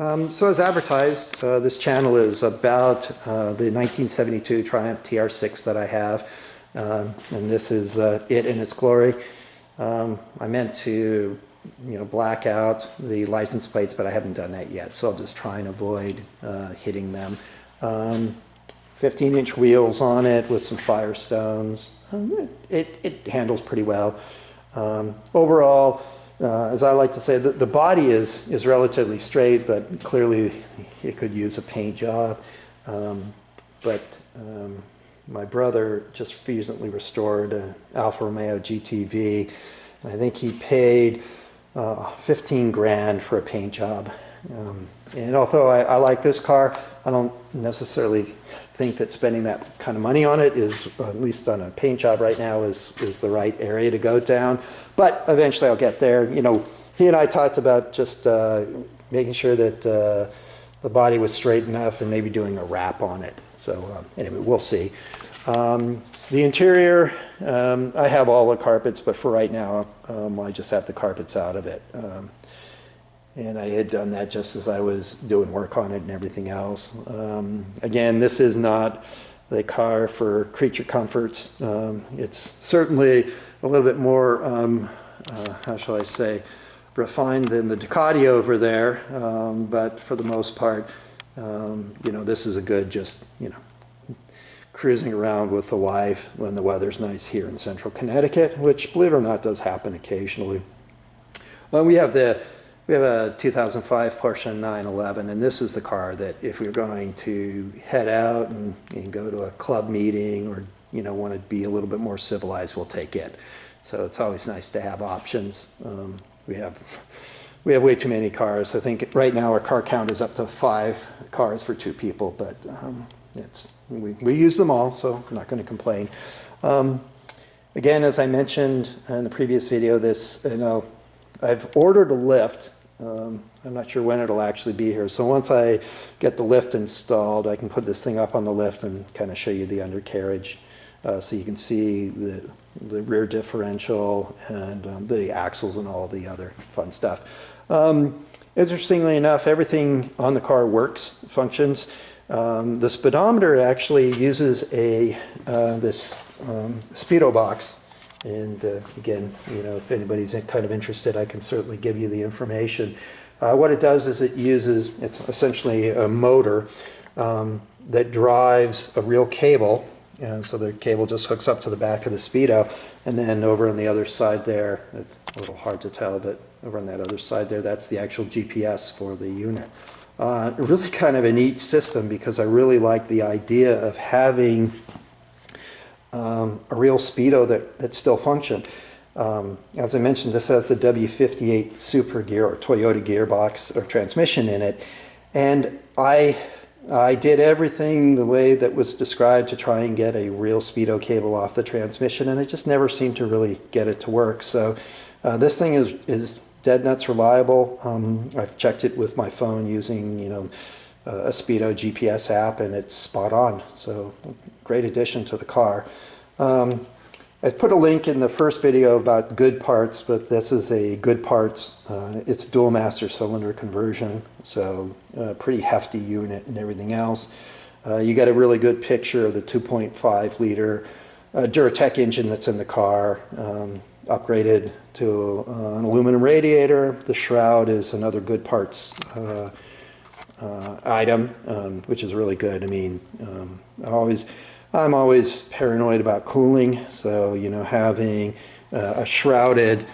So as advertised, this channel is about the 1972 Triumph TR6 that I have, and this is it in its glory. I meant to, black out the license plates, but I haven't done that yet, so I'll just try and avoid hitting them. 15-inch wheels on it with some Firestones. It handles pretty well. Overall, as I like to say, the body is relatively straight, but clearly it could use a paint job. My brother just recently restored an Alfa Romeo GTV. I think he paid 15 grand for a paint job. And although I like this car, I don't necessarily think that spending that kind of money on it is, at least on a paint job right now, is the right area to go down. But eventually I'll get there. He and I talked about just making sure that the body was straight enough and maybe doing a wrap on it. So anyway, we'll see. The interior, I have all the carpets, but for right now, I just have the carpets out of it. And I had done that just as I was doing work on it and everything else. Again, this is not the car for creature comforts. It's certainly a little bit more, how shall I say, refined than the Ducati over there. But for the most part, this is a good just, cruising around with the wife when the weather's nice here in central Connecticut, which, believe it or not, does happen occasionally. We have a 2005 Porsche 911, and this is the car that if we're going to head out and go to a club meeting or want to be a little bit more civilized, we'll take it. So it's always nice to have options. We have way too many cars. I think right now our car count is up to 5 cars for 2 people, but we use them all, so I'm not going to complain. Again, as I mentioned in the previous video, I've ordered a lift. I'm not sure when it'll actually be here. So once I get the lift installed, I can put this thing up on the lift and kind of show you the undercarriage, so you can see the rear differential and the axles and all the other fun stuff. Interestingly enough, everything on the car works, functions. The speedometer actually uses this speedo box. And again, if anybody's kind of interested, I can certainly give you the information. What it does is it's essentially a motor that drives a real cable. And so the cable just hooks up to the back of the Speedo. And then over on the other side there, it's a little hard to tell, but over on that other side there, that's the actual GPS for the unit. Really kind of a neat system, because I really like the idea of having a real Speedo that still functioned. As I mentioned, this has the W58 Super Gear or Toyota gearbox or transmission in it, and I did everything the way that was described to try and get a real Speedo cable off the transmission, and I just never seemed to really get it to work. So this thing is dead nuts reliable. I've checked it with my phone using a Speedo GPS app, and it's spot on. So great addition to the car. I put a link in the first video about good parts, but this is a good parts. It's dual master cylinder conversion, so pretty hefty unit and everything else. You get a really good picture of the 2.5 liter Duratec engine that's in the car, upgraded to an aluminum radiator. The shroud is another good parts item, which is really good. I mean, I'm always paranoid about cooling, so having a shrouded,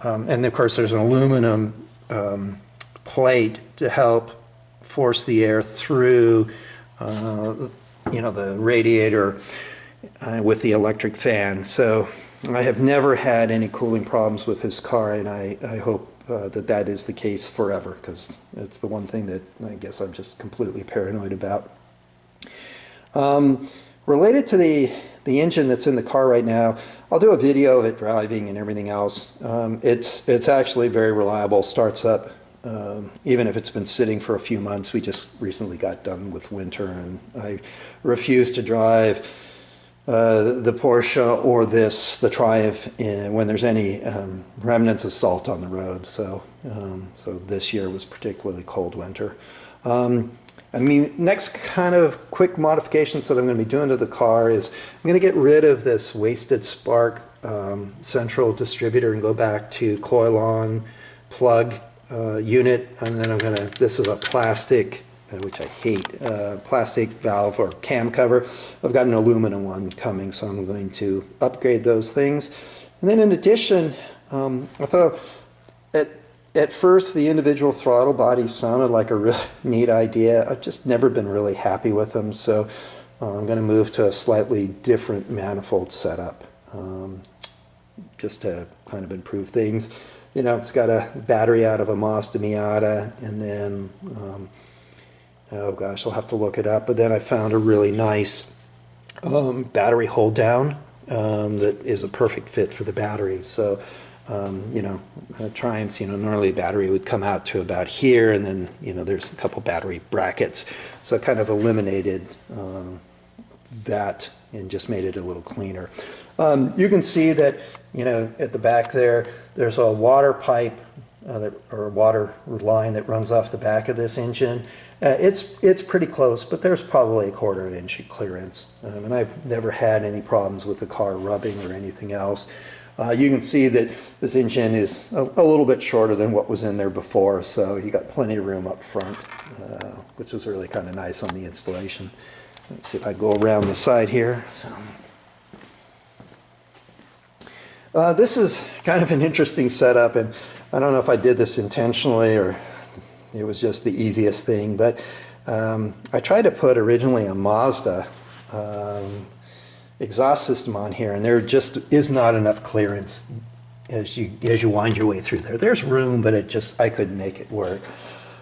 and of course there's an aluminum plate to help force the air through, the radiator with the electric fan. So I have never had any cooling problems with this car, and I hope that is the case forever, because it's the one thing that I guess I'm just completely paranoid about. Related to the engine that's in the car right now, I'll do a video of it driving and everything else. It's actually very reliable, starts up even if it's been sitting for a few months. We just recently got done with winter, and I refuse to drive the Porsche or the Triumph when there's any remnants of salt on the road. So this year was particularly cold winter. I mean, next kind of quick modifications that I'm going to be doing to the car is I'm going to get rid of this wasted spark central distributor and go back to coil-on plug unit, and then I'm going to, this is a plastic, which I hate, plastic valve or cam cover. I've got an aluminum one coming, so I'm going to upgrade those things. And then in addition, I thought at first the individual throttle bodies sounded like a really neat idea. I've just never been really happy with them, so I'm going to move to a slightly different manifold setup just to kind of improve things. You know, it's got a battery out of a Mazda Miata, and then oh gosh, I'll have to look it up, but then I found a really nice battery hold down that is a perfect fit for the battery. So you know, Triumphs, you know, normally battery would come out to about here, and then, you know, there's a couple battery brackets. So it kind of eliminated that and just made it a little cleaner. You can see that, you know, at the back there's a water pipe or a water line that runs off the back of this engine. It's pretty close, but there's probably a 1/4 inch clearance. And I've never had any problems with the car rubbing or anything else. You can see that this engine is a little bit shorter than what was in there before, so you got plenty of room up front, which was really kind of nice on the installation. Let's see if I go around the side here. So, this is kind of an interesting setup, and I don't know if I did this intentionally or it was just the easiest thing, but I tried to put originally a Mazda exhaust system on here, and there just is not enough clearance as you wind your way through there. There's room, but I couldn't make it work.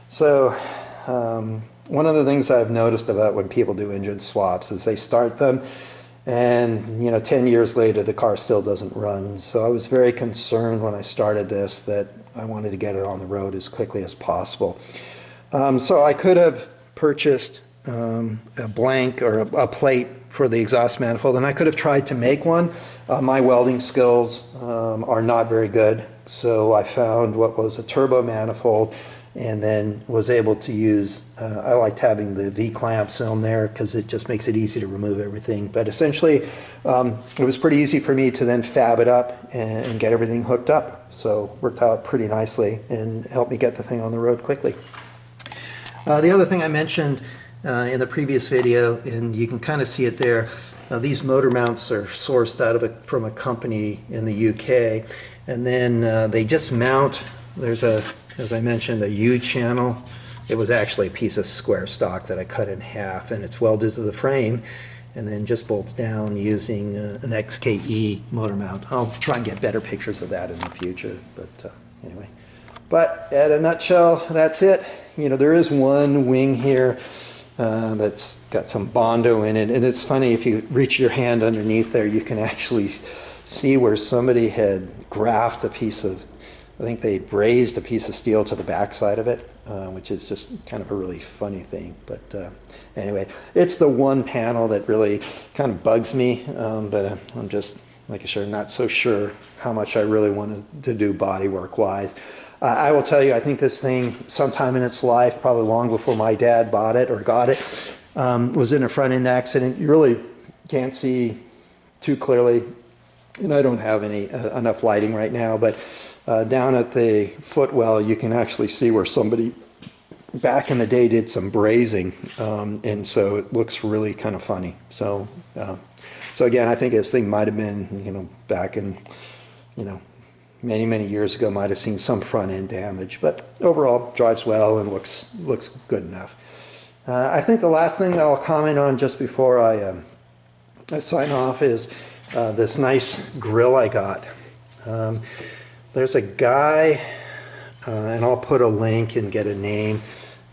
So one of the things I've noticed about when people do engine swaps is they start them, and you know, 10 years later the car still doesn't run. So I was very concerned when I started this that I wanted to get it on the road as quickly as possible. So I could have purchased a blank or a plate for the exhaust manifold, and I could have tried to make one. My welding skills are not very good, so I found what was a turbo manifold, and then was able to use, I liked having the V-clamps on there because it just makes it easy to remove everything. But essentially, it was pretty easy for me to then fab it up and get everything hooked up. So it worked out pretty nicely and helped me get the thing on the road quickly. The other thing I mentioned in the previous video, and you can kind of see it there, these motor mounts are sourced from a company in the UK, and then they just mount, there's as I mentioned, a U channel. It was actually a piece of square stock that I cut in half, and it's welded to the frame and then just bolts down using an XKE motor mount. I'll try and get better pictures of that in the future, but anyway. But at a nutshell, that's it. You know, there is one wing here that's got some Bondo in it, and it's funny, if you reach your hand underneath there, you can actually see where somebody had graphed a piece of, I think they brazed a piece of steel to the backside of it, which is just kind of a really funny thing. But anyway, it's the one panel that really kind of bugs me, but I'm just, like I said, not so sure how much I really wanted to do bodywork wise. I will tell you, I think this thing, sometime in its life, probably long before my dad bought it or got it, was in a front end accident. You really can't see too clearly, and I don't have enough lighting right now, but down at the footwell you can actually see where somebody back in the day did some brazing, and so it looks really kind of funny. So again, I think this thing might have been, you know, back in, you know, many years ago, might have seen some front end damage, but overall drives well and looks good enough. I think the last thing that I'll comment on just before I sign off is this nice grill I got. There's a guy, and I'll put a link and get a name,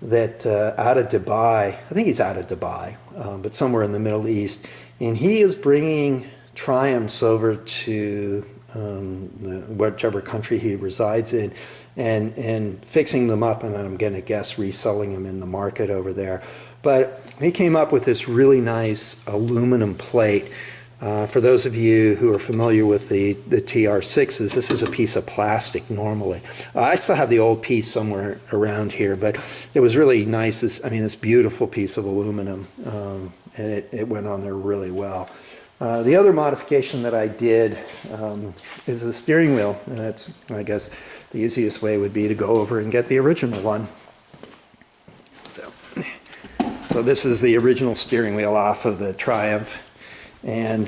that out of Dubai, I think he's out of Dubai, but somewhere in the Middle East, and he is bringing Triumphs over to whichever country he resides in, and fixing them up, and I'm going to guess reselling them in the market over there. But he came up with this really nice aluminum plate For those of you who are familiar with the TR6s, this is a piece of plastic normally. I still have the old piece somewhere around here, but it was really nice. This beautiful piece of aluminum, and it went on there really well. The other modification that I did is the steering wheel, and that's, I guess, the easiest way would be to go over and get the original one. So this is the original steering wheel off of the Triumph. And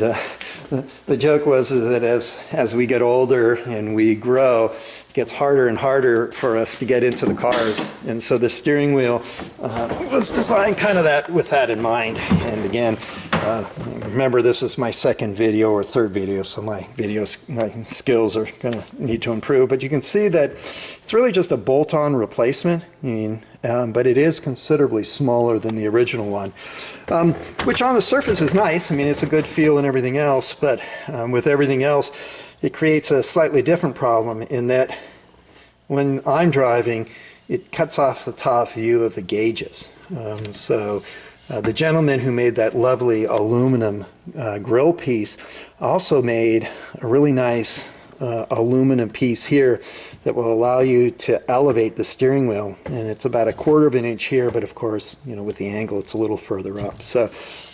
the joke was that as we get older and we grow, it gets harder and harder for us to get into the cars. And so the steering wheel was designed kind of with that in mind. And again, remember, this is my second video or third video, so my skills are going to need to improve. But you can see that it's really just a bolt-on replacement. But it is considerably smaller than the original one, which on the surface is nice. It's a good feel and everything else, but with everything else, it creates a slightly different problem in that when I'm driving, it cuts off the top view of the gauges. The gentleman who made that lovely aluminum grill piece also made a really nice aluminum piece here that will allow you to elevate the steering wheel, and it's about 1/4 of an inch here, but of course, with the angle it's a little further up. So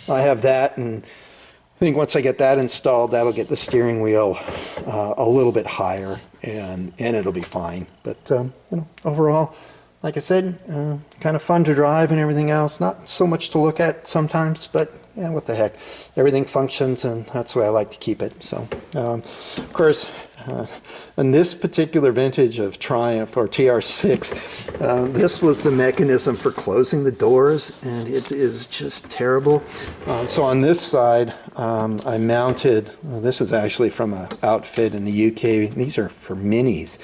I have that, and I think once I get that installed, that'll get the steering wheel a little bit higher, and it'll be fine. But overall, like I said, kind of fun to drive and everything else. Not so much to look at sometimes, but yeah, what the heck. Everything functions, and that's the way I like to keep it. So, of course, in this particular vintage of Triumph or TR6, this was the mechanism for closing the doors, and it is just terrible. So on this side, I mounted, this is actually from an outfit in the UK. These are for Minis.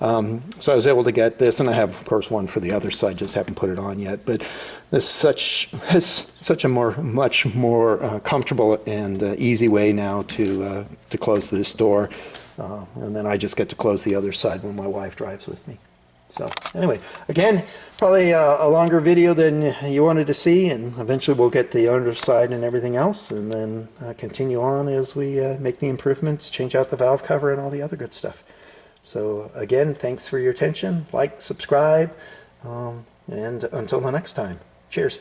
So I was able to get this, and I have, of course, one for the other side, just haven't put it on yet. But it's such a much more comfortable and easy way now to close this door. And then I just get to close the other side when my wife drives with me. So anyway, again, probably a longer video than you wanted to see, and eventually we'll get the underside and everything else, and then continue on as we make the improvements, change out the valve cover and all the other good stuff. So again, thanks for your attention. Like, subscribe, and until the next time, cheers.